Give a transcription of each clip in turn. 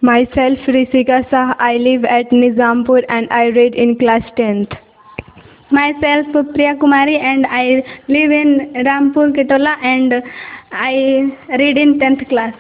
Myself Rishika Shah. I live at Nizampur and I read in class 10th. Myself Priya Kumari and I live in Rampur Ketola and I read in 10th class.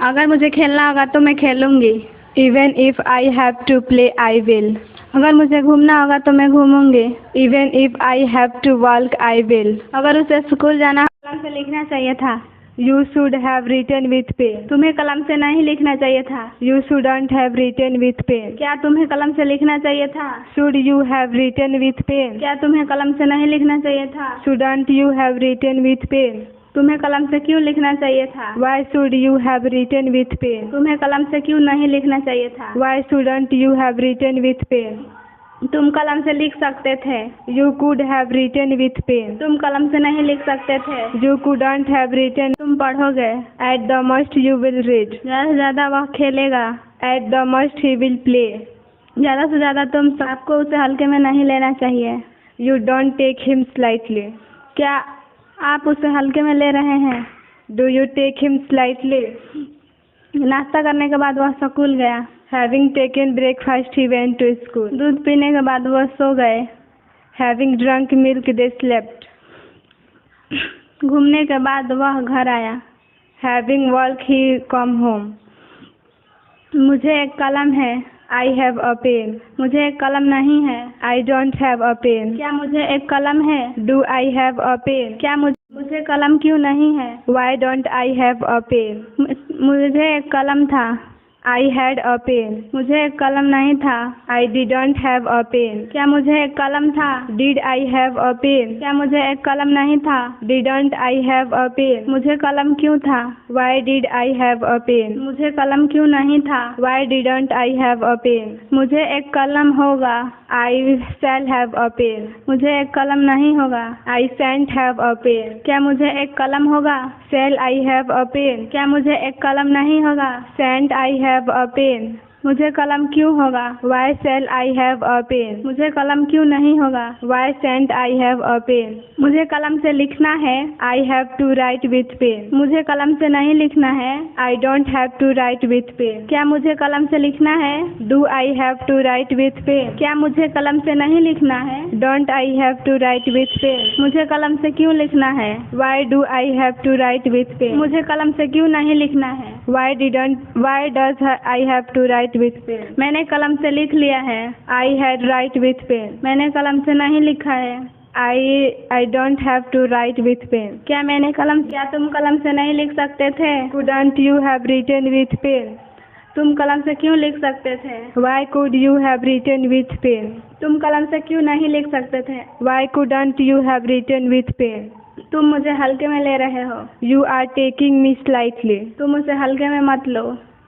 अगर मुझे खेलना होगा तो मैं खेलूँगी. Even if I have to play, I will. अगर मुझे घूमना होगा तो मैं घूमूंगी. Even if I have to walk, I will. अगर उसे स्कूल जाना कलम से लिखना चाहिए था. You should have written with pen. तुम्हें कलम से नहीं लिखना चाहिए था. You shouldn't have written with pen. क्या तुम्हें कलम से लिखना चाहिए था? Should you have written with pen? क्या तुम्हें कलम से नहीं लिखना चाहिए था? Shouldn't you have written with pen? तुम्हें कलम से क्यों लिखना चाहिए था? Why should you have written with pen? तुम्हें कलम से क्यों नहीं लिखना चाहिए था? Why shouldn't you have written with pen? तुम कलम से लिख सकते थे. You could have written with pen. तुम कलम से नहीं लिख सकते थे. You couldn't have written. तुम पढ़ोगे. At the most you will read. ज़्यादा से ज़्यादा वह खेलेगा. At the most he will play. ज़्यादा से ज़्यादा आपको उसे हल्के में नहीं लेना चाहिए. You don't take him slightly. क्या आप उसे हल्के में ले रहे हैं? Do you take him slightly? नाश्ता करने के बाद वह स्कूल गया. Having taken breakfast he went to school. दूध पीने के बाद वह सो गए. Having drunk milk they slept. घूमने के बाद वह घर आया. Having walked he come home. मुझे एक कलम है. I have a pen. मुझे एक कलम नहीं है. I don't have a pen. क्या मुझे एक कलम है? Do I have a pen? क्या मुझे कलम क्यों नहीं है? Why don't I have a pen? मुझे एक कलम था. I had a pen. मुझे एक कलम नहीं था. I didn't have a pen. क्या मुझे एक कलम था? Did I have a pen? क्या मुझे एक कलम नहीं था? Didn't I have a pen? मुझे कलम क्यों था? Why did I have a pen? मुझे कलम क्यों नहीं था? Why didn't I have a pen? मुझे एक कलम होगा. I shall have a pen. मुझे एक कलम नहीं होगा. I shan't have a pen. क्या मुझे एक कलम होगा? Shall I have a pen? क्या मुझे एक कलम नहीं होगा? Shan't I have a pen? मुझे कलम क्यों होगा? Why shall I have a pen? मुझे कलम क्यों नहीं होगा? Why shan't I have a pen? मुझे कलम से लिखना है. I have to write with pen. मुझे कलम से नहीं लिखना है. I don't have to write with pen. क्या मुझे कलम से लिखना है? Do I have to write with pen? क्या मुझे कलम से नहीं लिखना है? Don't I have to write with pen? मुझे कलम से क्यों लिखना है? Why do I have to write with pen? मुझे कलम से क्यों नहीं लिखना है? Why does I have to write with pen? मैंने कलम से लिख लिया है. I had write with pen. मैंने कलम से नहीं लिखा है. I don't have to write with pen. क्या तुम कलम से नहीं लिख सकते थे? Couldn't you have written with pen? तुम कलम से क्यों लिख सकते थे? Why could you have written with pen? तुम कलम से क्यों नहीं लिख सकते थे? Why couldn't you have written with pen? तुम मुझे हल्के में ले रहे हो. You are taking me slightly. तुम उसे हल्के में मत लो.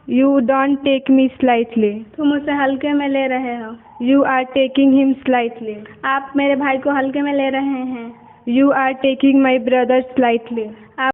You don't take me slightly. तुम उसे हल्के में ले रहे हो. You are taking him slightly. आप मेरे भाई को हल्के में ले रहे हैं. You are taking my brother slightly.